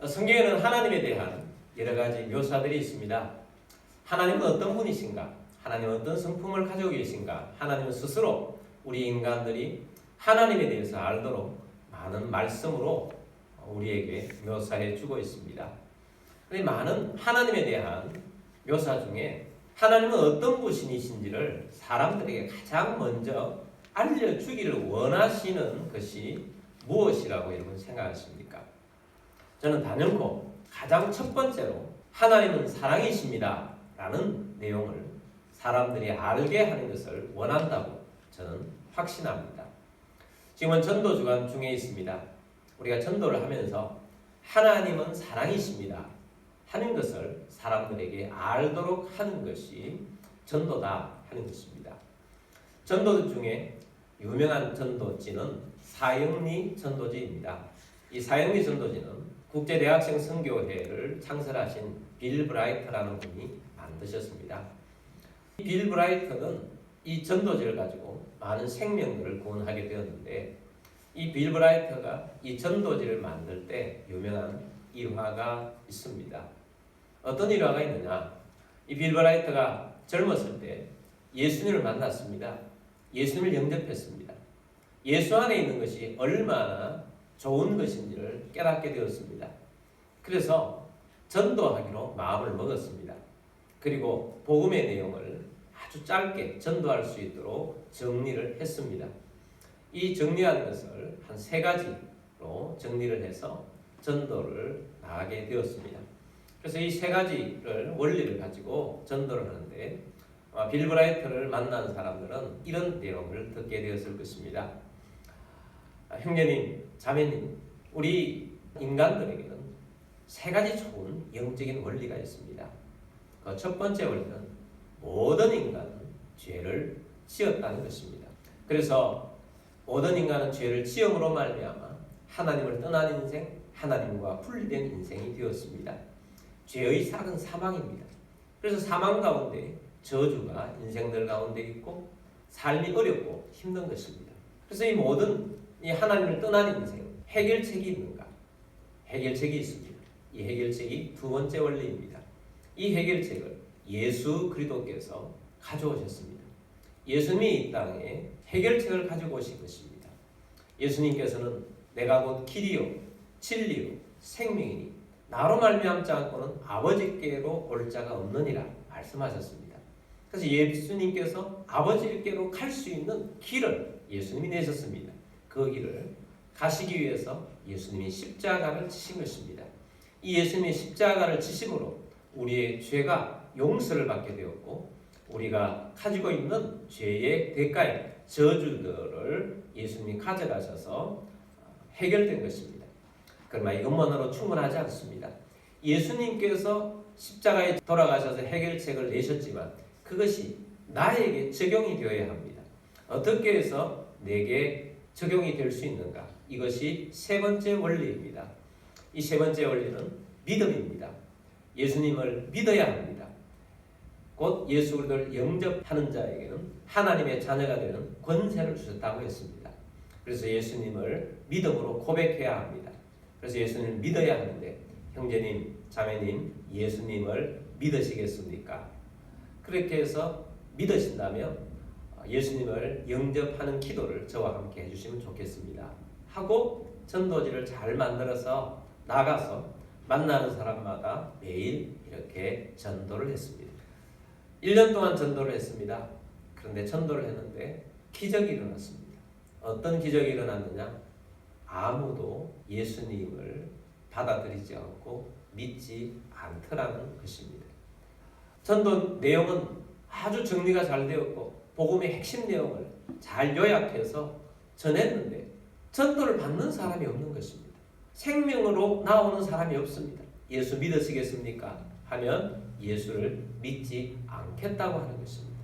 성경에는 하나님에 대한 여러 가지 묘사들이 있습니다. 하나님은 어떤 분이신가? 하나님은 어떤 성품을 가지고 계신가? 하나님은 스스로 우리 인간들이 하나님에 대해서 알도록 많은 말씀으로 우리에게 묘사해 주고 있습니다. 많은 하나님에 대한 묘사 중에 하나님은 어떤 분이신지를 사람들에게 가장 먼저 알려주기를 원하시는 것이 무엇이라고 여러분 생각하십니까? 저는 단연코 가장 첫 번째로 하나님은 사랑이십니다 라는 내용을 사람들이 알게 하는 것을 원한다고 저는 확신합니다. 지금은 전도주간 중에 있습니다. 우리가 전도를 하면서 하나님은 사랑이십니다 하는 것을 사람들에게 알도록 하는 것이 전도다 하는 것입니다. 전도주 중에 유명한 전도지는 사형리 전도지입니다. 이 사형리 전도지는 국제대학생 선교회를 창설하신 빌 브라이트라는 분이 만드셨습니다. 빌 브라이트는 이 전도지를 가지고 많은 생명들을 구원하게 되었는데, 이 빌 브라이트가 이 전도지를 만들 때 유명한 일화가 있습니다. 어떤 일화가 있느냐? 이 빌 브라이트가 젊었을 때 예수님을 만났습니다. 예수님을 영접했습니다. 예수 안에 있는 것이 얼마나 좋은 것인지를 깨닫게 되었습니다. 그래서 전도하기로 마음을 먹었습니다. 그리고 복음의 내용을 아주 짧게 전도할 수 있도록 정리를 했습니다. 이 정리한 것을 한 3가지로 정리를 해서 전도를 나가게 되었습니다. 그래서 이 3가지를 원리를 가지고 전도를 하는데, 빌 브라이트를 만난 사람들은 이런 내용을 듣게 되었을 것입니다. 형제님, 자매님, 우리 인간들에게는 3가지 좋은 영적인 원리가 있습니다. 그 첫 번째 원리는 모든 인간은 죄를 지었다는 것입니다. 그래서 모든 인간은 죄를 지음으로 말미암아 하나님을 떠난 인생, 하나님과 분리된 인생이 되었습니다. 죄의 삭은 사망입니다. 그래서 사망 가운데 저주가 인생들 가운데 있고 삶이 어렵고 힘든 것입니다. 그래서 이 모든 이 하나님을 떠난 인생, 해결책이 있는가? 해결책이 있습니다. 이 해결책이 2번째 원리입니다. 이 해결책을 예수 그리스도께서 가져오셨습니다. 예수님이 이 땅에 해결책을 가지고 오신 것입니다. 예수님께서는 내가 곧 길이요 진리요 생명이니 나로 말미암지 않고는 아버지께로 올 자가 없느니라 말씀하셨습니다. 그래서 예수님께서 아버지께로 갈 수 있는 길을 예수님이 내셨습니다. 그 길을 가시기 위해서 예수님이 십자가를 지신 것입니다. 이 예수님이 십자가를 지심으로 우리의 죄가 용서를 받게 되었고, 우리가 가지고 있는 죄의 대가의 저주들을 예수님이 가져가셔서 해결된 것입니다. 그러나 이것만으로 충분하지 않습니다. 예수님께서 십자가에 돌아가셔서 해결책을 내셨지만 그것이 나에게 적용이 되어야 합니다. 어떻게 해서 내게 적용이 될 수 있는가? 이것이 3번째 원리입니다. 이 3번째 원리는 믿음입니다. 예수님을 믿어야 합니다. 곧 예수 그리스도를 영접하는 자에게는 하나님의 자녀가 되는 권세를 주셨다고 했습니다. 그래서 예수님을 믿음으로 고백해야 합니다. 그래서 예수님을 믿어야 하는데, 형제님, 자매님, 예수님을 믿으시겠습니까? 그렇게 해서 믿으신다면 예수님을 영접하는 기도를 저와 함께 해주시면 좋겠습니다. 하고 전도지를 잘 만들어서 나가서 만나는 사람마다 매일 이렇게 전도를 했습니다. 1년 동안 전도를 했습니다. 그런데 전도를 했는데 기적이 일어났습니다. 어떤 기적이 일어났느냐? 아무도 예수님을 받아들이지 않고 믿지 않더라는 것입니다. 전도 내용은 아주 정리가 잘 되었고 복음의 핵심 내용을 잘 요약해서 전했는데 전도를 받는 사람이 없는 것입니다. 생명으로 나오는 사람이 없습니다. 예수 믿으시겠습니까? 하면 예수를 믿지 않겠다고 하는 것입니다.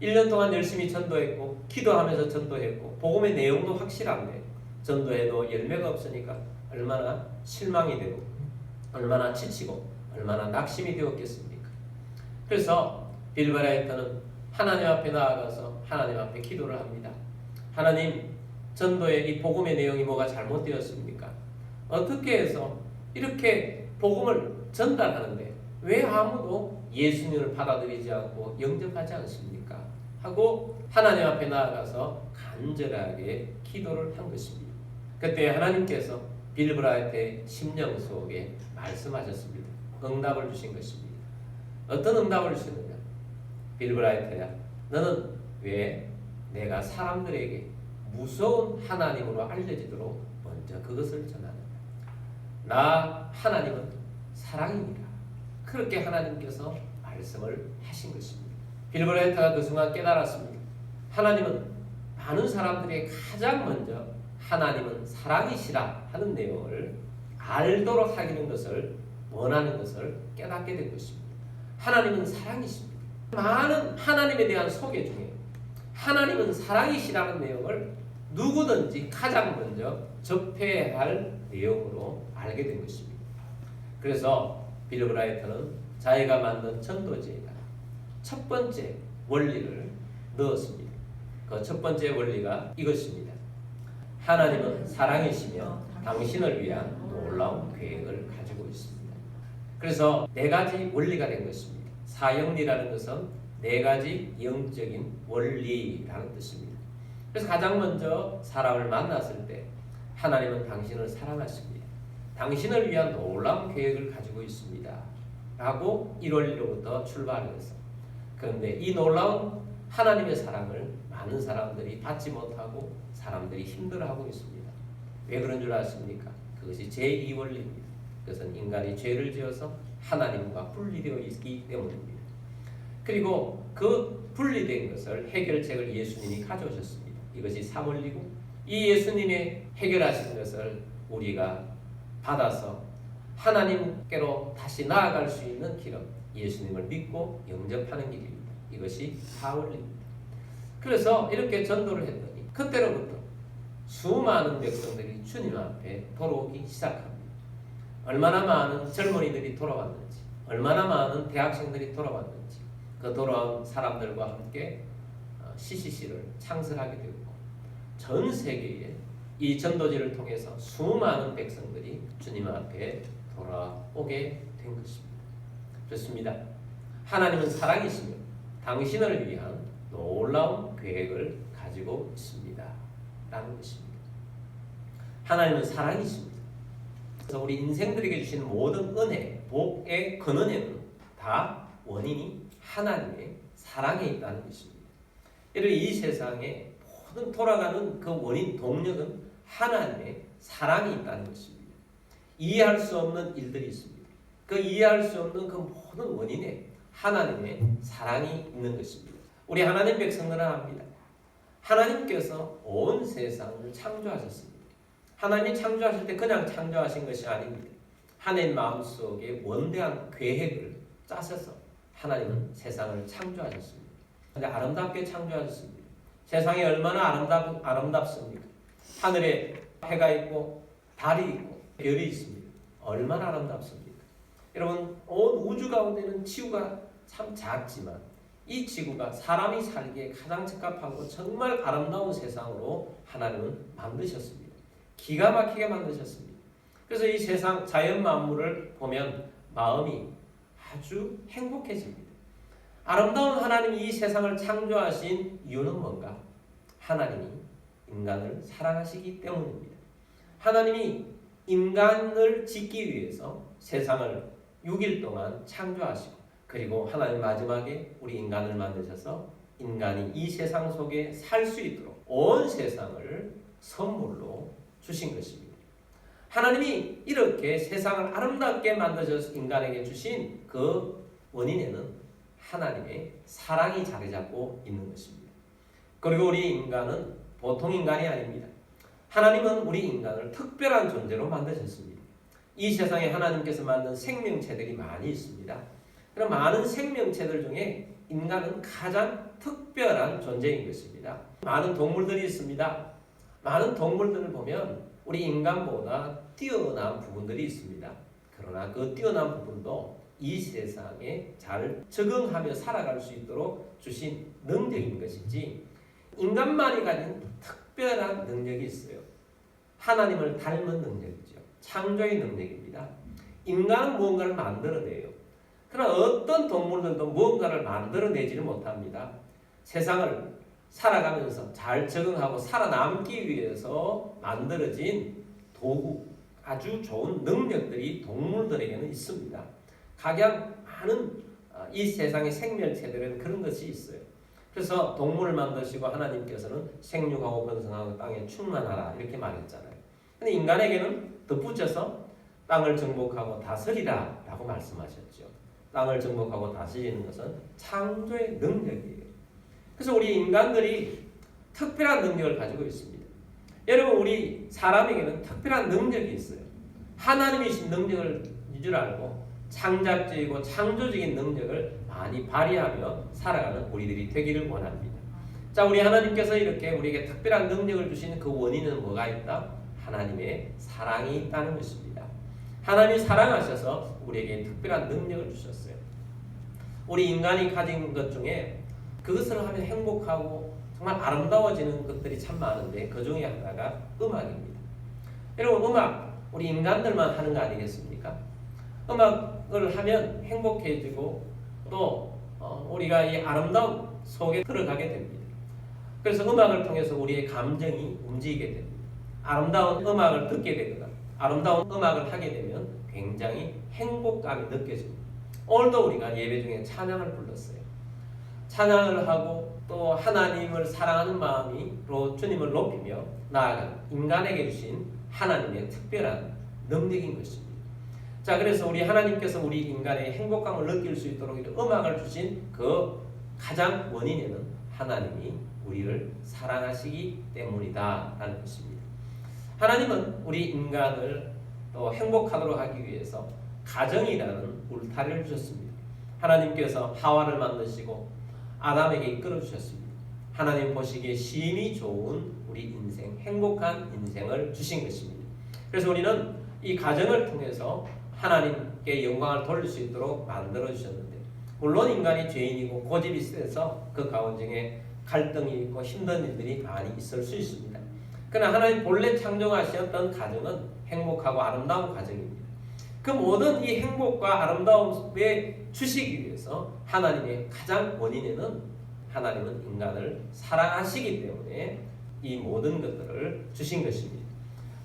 1년 동안 열심히 전도했고 기도하면서 전도했고 복음의 내용도 확실한데 전도해도 열매가 없으니까 얼마나 실망이 되고 얼마나 지치고 얼마나 낙심이 되었겠습니까? 그래서 빌 브라이트는 하나님 앞에 나아가서 하나님 앞에 기도를 합니다. 하나님, 전도의 이 복음의 내용이 뭐가 잘못되었습니까? 어떻게 해서 이렇게 복음을 전달하는데 왜 아무도 예수님을 받아들이지 않고 영접하지 않습니까? 하고 하나님 앞에 나아가서 간절하게 기도를 한 것입니다. 그때 하나님께서 빌브라이트의 심령 속에 말씀하셨습니다. 응답을 주신 것입니다. 어떤 응답을 주셨느냐? 빌브라이트야, 너는 왜 내가 사람들에게 무서운 하나님으로 알려지도록 먼저 그것을 전하느냐? 나 하나님은 사랑이니라. 그렇게 하나님께서 말씀을 하신 것입니다. 빌브라이트가 그 순간 깨달았습니다. 하나님은 많은 사람들이 가장 먼저 하나님은 사랑이시라 하는 내용을 알도록 하기는 것을 원하는 것을 깨닫게 된 것입니다. 하나님은 사랑이십니다. 많은 하나님에 대한 소개 중에 하나님은 사랑이시라는 내용을 누구든지 가장 먼저 접해야 할 내용으로 알게 된 것입니다. 그래서 빌브라이트는 자기가 만든 전도지에다 첫 번째 원리를 넣었습니다. 그 첫 번째 원리가 이것입니다. 하나님은 사랑이시며 당신을 위한 놀라운 계획을 가지고 있습니다. 그래서 네 가지 원리가 된 것입니다. 사영리라는 것은 네 가지 영적인 원리라는 뜻입니다. 그래서 가장 먼저 사람을 만났을 때 하나님은 당신을 사랑하십니다. 당신을 위한 놀라운 계획을 가지고 있습니다. 라고 1월로부터 출발을 해서 그런데 이 놀라운 하나님의 사랑을 많은 사람들이 받지 못하고 사람들이 힘들어하고 있습니다. 왜 그런 줄 아십니까? 그것이 제2원리입니다. 그것은 인간이 죄를 지어서 하나님과 분리되어 있기 때문입니다. 그리고 그 분리된 것을 해결책을 예수님이 가져오셨습니다. 이것이 3원리고 이 예수님의 해결하신 것을 우리가 받아서 하나님께로 다시 나아갈 수 있는 길은 예수님을 믿고 영접하는 길입니다. 이것이 4원리입니다. 그래서 이렇게 전도를 했더니 그때로부터 수많은 백성들이 주님 앞에 돌아오기 시작합니다. 얼마나 많은 젊은이들이 돌아왔는지, 얼마나 많은 대학생들이 돌아왔는지 그 돌아온 사람들과 함께 CCC를 창설하게 되었고 전 세계에 이 전도지를 통해서 수많은 백성들이 주님 앞에 돌아오게 된 것입니다. 좋습니다. 하나님은 사랑이시며 당신을 위한 놀라운 계획을 가지고 있습니다. 라는 것입니다. 하나님은 사랑이십니다. 그래서 우리 인생들에게 주시는 모든 은혜, 복의 근원에는 다 원인이 하나님의 사랑에 있다는 것입니다. 이를 이 세상에 모든 돌아가는 그 원인, 동력은 하나님의 사랑이 있다는 것입니다. 이해할 수 없는 일들이 있습니다. 그 이해할 수 없는 그 모든 원인에 하나님의 사랑이 있는 것입니다. 우리 하나님 백성들은 압니다. 하나님께서 온 세상을 창조하셨습니다. 하나님이 창조하실 때 그냥 창조하신 것이 아닙니다. 하나님 마음속에 원대한 계획을 짜셔서 하나님은 세상을 창조하셨습니다. 근데 아름답게 창조하셨습니다. 세상이 얼마나 아름답습니까? 하늘에 해가 있고 달이 있고 별이 있습니다. 얼마나 아름답습니까? 여러분, 온 우주 가운데는 지구가 참 작지만 이 지구가 사람이 살기에 가장 적합하고 정말 아름다운 세상으로 하나님은 만드셨습니다. 기가 막히게 만드셨습니다. 그래서 이 세상 자연 만물을 보면 마음이 아주 행복해집니다. 아름다운 하나님이 이 세상을 창조하신 이유는 뭔가? 하나님이 인간을 사랑하시기 때문입니다. 하나님이 인간을 짓기 위해서 세상을 6일 동안 창조하시고 그리고 하나님 마지막에 우리 인간을 만드셔서 인간이 이 세상 속에 살 수 있도록 온 세상을 선물로 주신 것입니다. 하나님이 이렇게 세상을 아름답게 만드셔서 인간에게 주신 그 원인에는 하나님의 사랑이 자리 잡고 있는 것입니다. 그리고 우리 인간은 보통 인간이 아닙니다. 하나님은 우리 인간을 특별한 존재로 만드셨습니다. 이 세상에 하나님께서 만든 생명체들이 많이 있습니다. 그런 많은 생명체들 중에 인간은 가장 특별한 존재인 것입니다. 많은 동물들이 있습니다. 많은 동물들을 보면 우리 인간보다 뛰어난 부분들이 있습니다. 그러나 그 뛰어난 부분도 이 세상에 잘 적응하며 살아갈 수 있도록 주신 능력인 것이지 인간만이 가진 특별한 능력이 있어요. 하나님을 닮은 능력이죠. 창조의 능력입니다. 인간은 무언가를 만들어내요. 그러나 어떤 동물들도 무언가를 만들어내지를 못합니다. 세상을 살아가면서 잘 적응하고 살아남기 위해서 만들어진 도구, 아주 좋은 능력들이 동물들에게는 있습니다. 각양 많은 이 세상의 생명체들은 그런 것이 있어요. 그래서 동물을 만드시고 하나님께서는 생육하고 번성하고 땅에 충만하라 이렇게 말했잖아요. 근데 인간에게는 덧붙여서 땅을 정복하고 다스리라 라고 말씀하셨죠. 땅을 정복하고 다스리는 것은 창조의 능력이에요. 그래서 우리 인간들이 특별한 능력을 가지고 있습니다. 여러분, 우리 사람에게는 특별한 능력이 있어요. 하나님이신 능력을 줄 알고 창작적이고 창조적인 능력을 많이 발휘하며 살아가는 우리들이 되기를 원합니다. 자, 우리 하나님께서 이렇게 우리에게 특별한 능력을 주시는 그 원인은 뭐가 있다? 하나님의 사랑이 있다는 것입니다. 하나님이 사랑하셔서 우리에게 특별한 능력을 주셨어요. 우리 인간이 가진 것 중에 그것을 하면 행복하고 정말 아름다워지는 것들이 참 많은데 그 중에 하나가 음악입니다. 여러분, 음악 우리 인간들만 하는 거 아니겠습니까? 음악을 하면 행복해지고 또 우리가 이 아름다움 속에 들어가게 됩니다. 그래서 음악을 통해서 우리의 감정이 움직이게 됩니다. 아름다운 음악을 듣게 되거나 아름다운 음악을 하게 되면 굉장히 행복감이 느껴집니다. 오늘도 우리가 예배 중에 찬양을 불렀어요. 찬양을 하고 또 하나님을 사랑하는 마음으로 주님을 높이며 나아가 인간에게 주신 하나님의 특별한 능력인 것입니다. 자, 그래서 우리 하나님께서 우리 인간의 행복감을 느낄 수 있도록 이런 음악을 주신 그 가장 원인에는 하나님이 우리를 사랑하시기 때문이다 라는 것입니다. 하나님은 우리 인간을 또 행복하도록 하기 위해서 가정이라는 울타리를 주셨습니다. 하나님께서 하와를 만드시고 아담에게 이끌어 주셨습니다. 하나님 보시기에 심히 좋은 우리 인생, 행복한 인생을 주신 것입니다. 그래서 우리는 이 가정을 통해서 하나님께 영광을 돌릴 수 있도록 만들어 주셨는데, 물론 인간이 죄인이고 고집이 세서 그 가운데 갈등이 있고 힘든 일들이 많이 있을 수 있습니다. 그러나 하나님 본래 창조하셨던 가정은 행복하고 아름다운 가정입니다. 그 모든 이 행복과 아름다움에 주시기 위해서 하나님의 가장 원인에는 하나님은 인간을 사랑하시기 때문에 이 모든 것들을 주신 것입니다.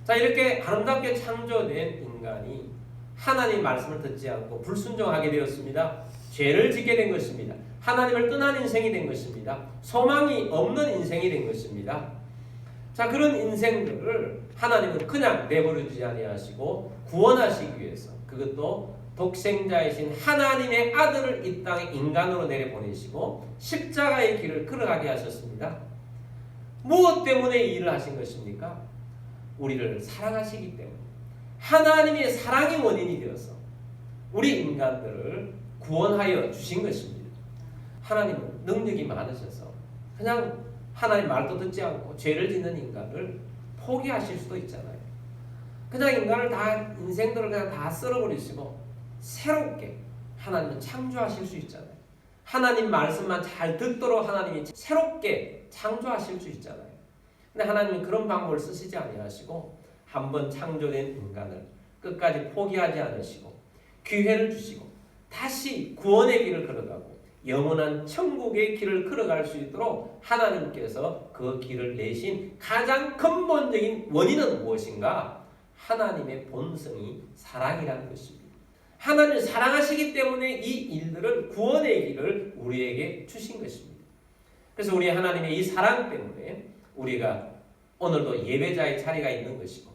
자, 이렇게 아름답게 창조된 인간이 하나님 말씀을 듣지 않고 불순종하게 되었습니다. 죄를 짓게 된 것입니다. 하나님을 떠난 인생이 된 것입니다. 소망이 없는 인생이 된 것입니다. 자, 그런 인생들을 하나님은 그냥 내버려두지 아니하시고 구원하시기 위해서, 그것도 독생자이신 하나님의 아들을 이 땅에 인간으로 내려보내시고 십자가의 길을 걸어가게 하셨습니다. 무엇 때문에 이 일을 하신 것입니까? 우리를 사랑하시기 때문에. 하나님의 사랑이 원인이 되어서 우리 인간들을 구원하여 주신 것입니다. 하나님은 능력이 많으셔서 그냥 하나님 말도 듣지 않고 죄를 짓는 인간을 포기하실 수도 있잖아요. 그냥 인간을 다, 인생들을 그냥 다 썰어버리시고 새롭게 하나님은 창조하실 수 있잖아요. 하나님 말씀만 잘 듣도록 하나님이 새롭게 창조하실 수 있잖아요. 근데 하나님은 그런 방법을 쓰시지 아니하시고 한번 창조된 인간을 끝까지 포기하지 않으시고 기회를 주시고 다시 구원의 길을 걸어가고 영원한 천국의 길을 걸어갈 수 있도록 하나님께서 그 길을 내신 가장 근본적인 원인은 무엇인가? 하나님의 본성이 사랑이라는 것입니다. 하나님을 사랑하시기 때문에 이 일들을, 구원의 길을 우리에게 주신 것입니다. 그래서 우리 하나님의 이 사랑 때문에 우리가 오늘도 예배자의 자리가 있는 것이고,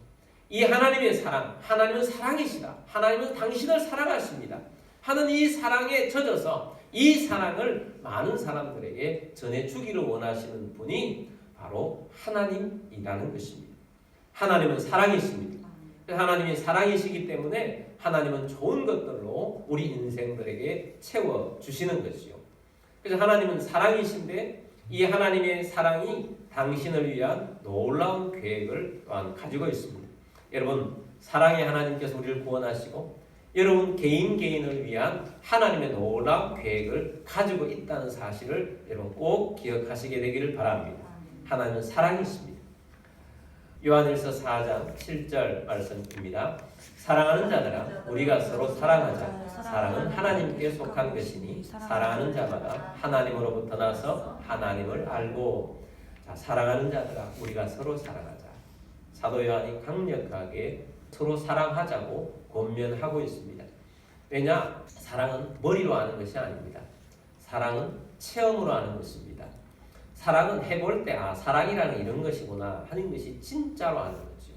이 하나님의 사랑, 하나님은 사랑이시다. 하나님은 당신을 사랑하십니다. 하는 이 사랑에 젖어서 이 사랑을 많은 사람들에게 전해주기를 원하시는 분이 바로 하나님이라는 것입니다. 하나님은 사랑이십니다. 하나님이 사랑이시기 때문에 하나님은 좋은 것들로 우리 인생들에게 채워주시는 것이요. 그래서 하나님은 사랑이신데 이 하나님의 사랑이 당신을 위한 놀라운 계획을 또한 가지고 있습니다. 여러분, 사랑의 하나님께서 우리를 구원하시고 여러분 개인을 위한 하나님의 놀라운 계획을 가지고 있다는 사실을 여러분 꼭 기억하시게 되기를 바랍니다. 하나님은 사랑이십니다. 요한일서 4장 7절 말씀입니다. 사랑하는 자들아 우리가 서로 사랑하자. 사랑은 하나님께 속한 것이니 사랑하는 자마다 하나님으로부터 나서 하나님을 알고. 자, 사랑하는 자들아 우리가 서로 사랑하자. 사도 요한이 강력하게 서로 사랑하자고 권면하고 있습니다. 왜냐? 사랑은 머리로 아는 것이 아닙니다. 사랑은 체험으로 아는 것입니다. 사랑은 해볼 때 사랑이라는 이런 것이구나 하는 것이 진짜로 아는 거죠.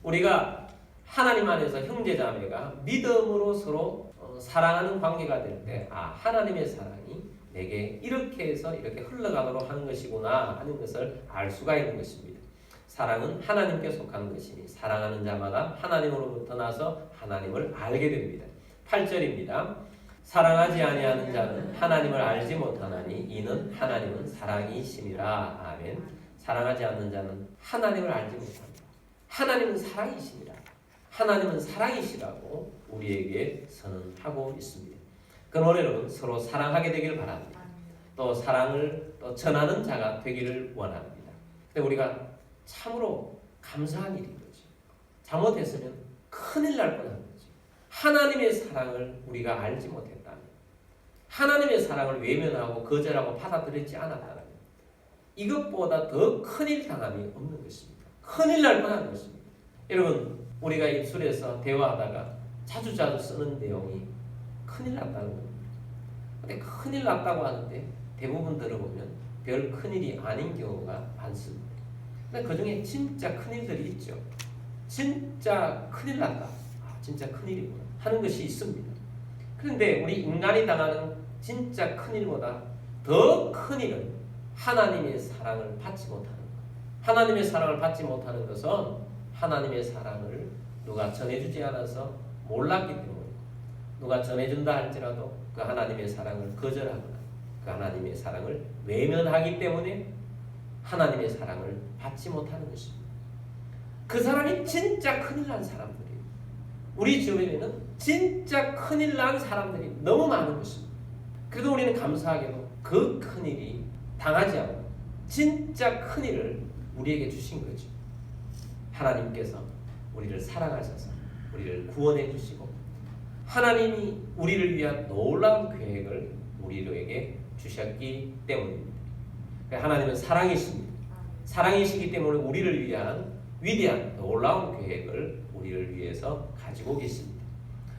우리가 하나님 안에서 형제자매가 믿음으로 서로 사랑하는 관계가 될 때 하나님의 사랑이 내게 이렇게 해서 이렇게 흘러가도록 하는 것이구나 하는 것을 알 수가 있는 것입니다. 사랑은 하나님께 속한 것이니 사랑하는 자마다 하나님으로부터 나서 하나님을 알게 됩니다. 8절입니다. 사랑하지 아니하는 자는 하나님을 알지 못하나니 이는 하나님은 사랑이심이라. 아멘. 사랑하지 않는 자는 하나님을 알지 못합니다. 하나님은 사랑이십니다. 하나님은 사랑이시라고 우리에게 선언하고 있습니다. 그러므로 여러분 서로 사랑하게 되기를 바랍니다. 또 사랑을 또 전하는 자가 되기를 원합니다. 근데 우리가 참으로 감사한 일인 거죠. 잘못했으면 큰일 날 뻔한 거죠. 하나님의 사랑을 우리가 알지 못했다면, 하나님의 사랑을 외면하고 거절하고 받아들이지 않았다면 이것보다 더 큰일 당함이 없는 것입니다. 큰일 날 뻔한 것입니다. 여러분 우리가 입술에서 대화하다가 자주 쓰는 내용이 큰일 났다는 겁니다. 근데 큰일 났다고 하는데 대부분 들어보면 별 큰일이 아닌 경우가 많습니다. 근데 그 중에 진짜 큰일들이 있죠. 진짜 큰일 났다. 진짜 큰일이구나 하는 것이 있습니다. 그런데 우리 인간이 당하는 진짜 큰일보다 더 큰일은 하나님의 사랑을 받지 못하는 것. 하나님의 사랑을 받지 못하는 것은 하나님의 사랑을 누가 전해주지 않아서 몰랐기 때문에, 누가 전해준다 할지라도 그 하나님의 사랑을 거절하거나 그 하나님의 사랑을 외면하기 때문에 하나님의 사랑을 받지 못하는 것입니다. 그 사람이 진짜 큰일 난 사람들이에요. 우리 주변에는 진짜 큰일 난 사람들이 너무 많은 것입니다. 그래도 우리는 감사하게도 그 큰일이 당하지 않고 진짜 큰일을 우리에게 주신 거죠. 하나님께서 우리를 사랑하셔서 우리를 구원해 주시고 하나님이 우리를 위한 놀라운 계획을 우리에게 주셨기 때문입니다. 하나님은 사랑이십니다. 사랑이시기 때문에 우리를 위한 위대한 놀라운 계획을 우리를 위해서 가지고 계십니다.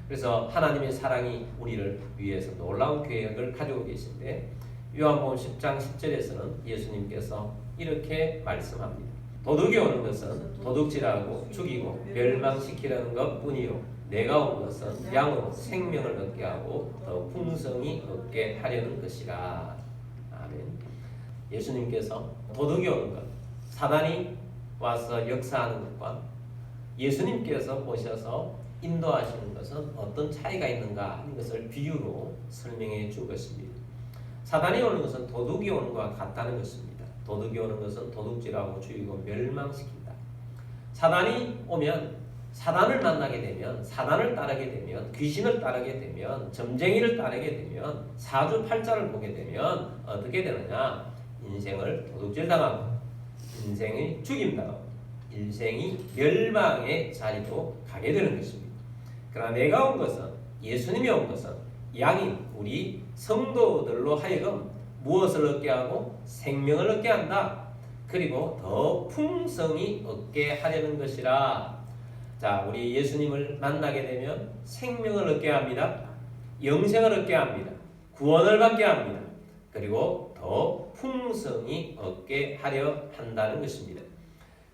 그래서 하나님의 사랑이 우리를 위해서 놀라운 계획을 가지고 계신데 요한복음 10장 10절에서는 예수님께서 이렇게 말씀합니다. 도둑이 오는 것은 도둑질하고 죽이고 멸망시키려는 것뿐이요 내가 온 것은 양으로 생명을 얻게 하고 더 풍성히 얻게 하려는 것이라. 아멘. 예수님께서 도둑이 오는 것, 사단이 와서 역사하는 것과 예수님께서 보셔서 인도하시는 것은 어떤 차이가 있는가 하는 것을 비유로 설명해 줄 것입니다. 사단이 오는 것은 도둑이 오는 것과 같다는 것입니다. 도둑이 오는 것은 도둑질하고 죽이고 멸망시킨다. 사단이 오면 사단을 만나게 되면, 사단을 따르게 되면, 귀신을 따르게 되면, 점쟁이를 따르게 되면, 사주팔자를 보게 되면 어떻게 되느냐? 인생을 도둑질당하고 인생이 죽임당하고 인생이 멸망의 자리로 가게 되는 것입니다. 그러나 내가 온 것은, 예수님이 온 것은 양인 우리 성도들로 하여금 무엇을 얻게 하고 생명을 얻게 한다. 그리고 더 풍성히 얻게 하려는 것이라. 자, 우리 예수님을 만나게 되면 생명을 얻게 합니다. 영생을 얻게 합니다. 구원을 받게 합니다. 그리고 더 풍성히 얻게 하려 한다는 것입니다.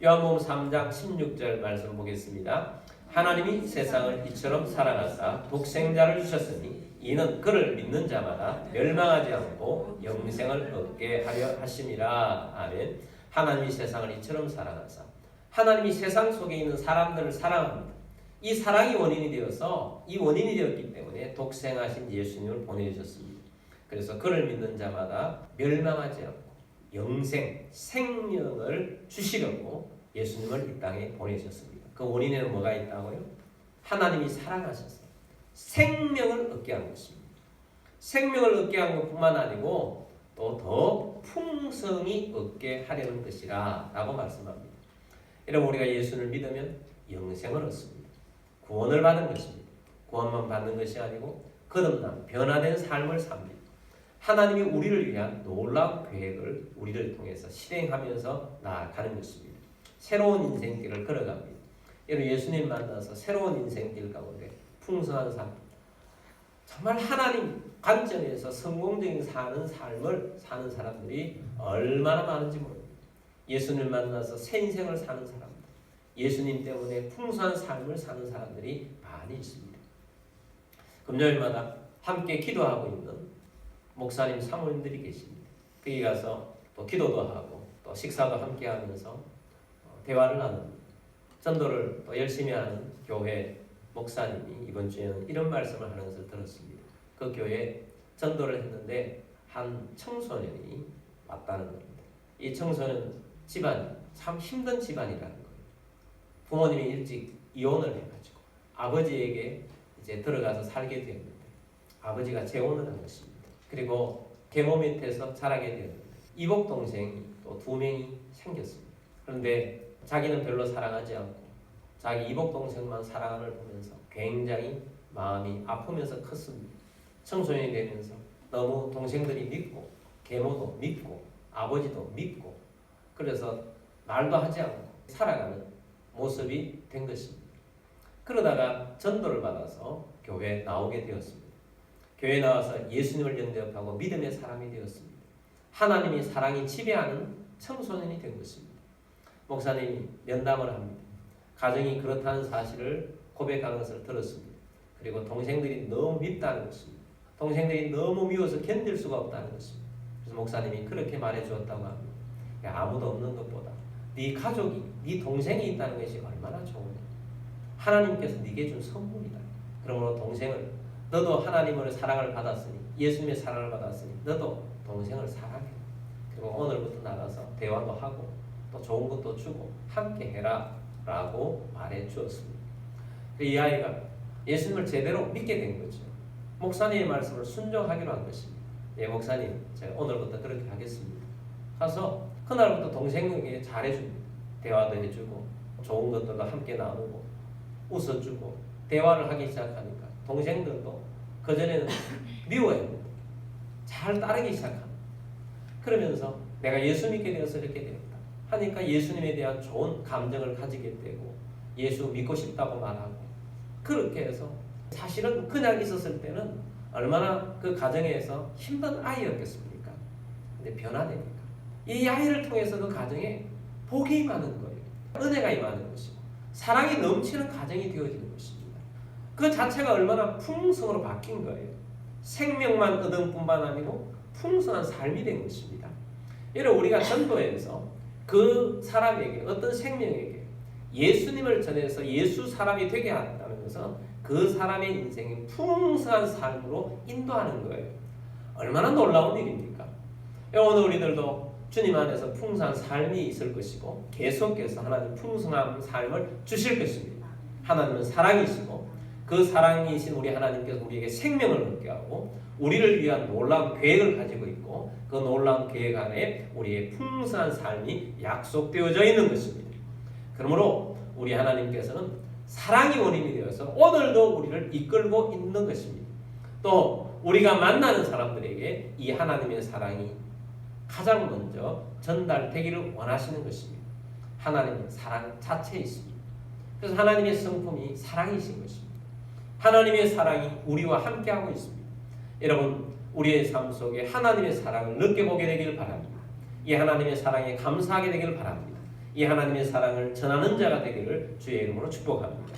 요한복음 3장 16절 말씀 보겠습니다. 하나님이 세상을 이처럼 사랑하사 독생자를 주셨으니 이는 그를 믿는 자마다 멸망하지 않고 영생을 얻게 하려 하심이라. 아멘. 하나님이 세상을 이처럼 사랑하사, 하나님이 세상 속에 있는 사람들을 사랑합니다. 이 사랑이 원인이 되어서, 이 원인이 되었기 때문에 독생하신 예수님을 보내주셨습니다. 그래서 그를 믿는 자마다 멸망하지 않고 영생, 생명을 주시려고 예수님을 이 땅에 보내셨습니다. 그 원인에는 뭐가 있다고요? 하나님이 사랑하셔서 생명을 얻게 한 것입니다. 생명을 얻게 한 것뿐만 아니고 또 더 풍성히 얻게 하려는 것이라 라고 말씀합니다. 여러분 우리가 예수를 믿으면 영생을 얻습니다. 구원을 받은 것입니다. 구원만 받는 것이 아니고 거듭난 변화된 삶을 삽니다. 하나님이 우리를 위한 놀라운 계획을 우리를 통해서 실행하면서 나아가는 것입니다. 새로운 인생길을 걸어갑니다. 여러분 예수님 만나서 새로운 인생길 가운데 풍성한 삶, 정말 하나님 관점에서 성공적인 삶을 사는 사람들이 얼마나 많은지 모릅니다. 예수님을 만나서 새 인생을 사는 사람들, 예수님 때문에 풍성한 삶을 사는 사람들이 많이 있습니다. 금요일마다 함께 기도하고 있는 목사님 사모님들이 계십니다. 거기 가서 또 기도도 하고 또 식사도 함께 하면서 대화를 나눕니다. 전도를 또 열심히 하는 교회 목사님이 이번 주에는 이런 말씀을 하는 것을 들었습니다. 그 교회에 전도를 했는데 한 청소년이 왔다는 겁니다. 이 청소년 집안이 참 힘든 집안이라는 거예요. 부모님이 일찍 이혼을 해가지고 아버지에게 이제 들어가서 살게 되었는데 아버지가 재혼을 한 것입니다. 그리고 계모 밑에서 자라게 되었는데 이복 동생이 또 2명이 생겼습니다. 그런데 자기는 별로 사랑하지 않고 자기 이복 동생만 사랑하는 걸 보면서 굉장히 마음이 아프면서 컸습니다. 청소년이 되면서 너무 동생들이 믿고 계모도 믿고 아버지도 믿고 그래서 말도 하지 않고 살아가는 모습이 된 것입니다. 그러다가 전도를 받아서 교회에 나오게 되었습니다. 교회에 나와서 예수님을 영접하고 믿음의 사람이 되었습니다. 하나님의 사랑이 지배하는 청소년이 된 것입니다. 목사님이 면담을 합니다. 가정이 그렇다는 사실을 고백하는 것을 들었습니다. 그리고 동생들이 너무 밉다는 것입니다. 동생들이 너무 미워서 견딜 수가 없다는 것입니다. 그래서 목사님이 그렇게 말해주었다고 합니다. 아무도 없는 것보다 네 가족이, 네 동생이 있다는 것이 얼마나 좋으냐. 하나님께서 네게 준 선물이다. 그러므로 동생을, 너도 하나님의 사랑을 받았으니, 예수님의 사랑을 받았으니 너도 동생을 사랑해. 그리고 오늘부터 나가서 대화도 하고 또 좋은 것도 주고 함께 해라 라고 말해 주었습니다. 이 아이가 예수님을 제대로 믿게 된 거죠. 목사님의 말씀을 순종하기로 한 것입니다. 예, 목사님 제가 오늘부터 그렇게 하겠습니다. 가서 그날부터 동생에게 잘해줍니다. 대화도 해주고 좋은 것들도 함께 나누고 웃어주고 대화를 하기 시작하니까 동생들도 그전에는 미워했는데 잘 따르기 시작합니다. 그러면서 내가 예수 믿게 되어서 이렇게 되었다 하니까 예수님에 대한 좋은 감정을 가지게 되고 예수 믿고 싶다고 말하고 그렇게 해서 사실은 그냥 있었을 때는 얼마나 그 가정에서 힘든 아이였겠습니까? 근데 변화되니까 이 아이를 통해서 그 가정에 복이 임하는 거예요. 은혜가 임하는 것이고 사랑이 넘치는 가정이 되어지는 것입니다. 그 자체가 얼마나 풍성으로 바뀐 거예요. 생명만 얻은 뿐만 아니고 풍성한 삶이 된 것입니다. 이런 우리가 전도에서 그 사람에게 어떤 생명에게 예수님을 전해서 예수 사람이 되게 한다는 것은 그 사람의 인생이 풍성한 삶으로 인도하는 거예요. 얼마나 놀라운 일입니까? 오늘 우리들도 주님 안에서 풍성한 삶이 있을 것이고 계속해서 하나님 풍성한 삶을 주실 것입니다. 하나님은 사랑이시고 그 사랑이신 우리 하나님께서 우리에게 생명을 얻게 하고 우리를 위한 놀라운 계획을 가지고 있고 그 놀라운 계획 안에 우리의 풍성한 삶이 약속되어져 있는 것입니다. 그러므로 우리 하나님께서는 사랑이 원인이 되어서 오늘도 우리를 이끌고 있는 것입니다. 또 우리가 만나는 사람들에게 이 하나님의 사랑이 가장 먼저 전달되기를 원하시는 것입니다. 하나님은 사랑 자체이십니다. 그래서 하나님의 성품이 사랑이신 것입니다. 하나님의 사랑이 우리와 함께하고 있습니다. 여러분 우리의 삶 속에 하나님의 사랑을 느껴보게 되기를 바랍니다. 이 하나님의 사랑에 감사하게 되기를 바랍니다. 이 하나님의 사랑을 전하는 자가 되기를 주의 이름으로 축복합니다.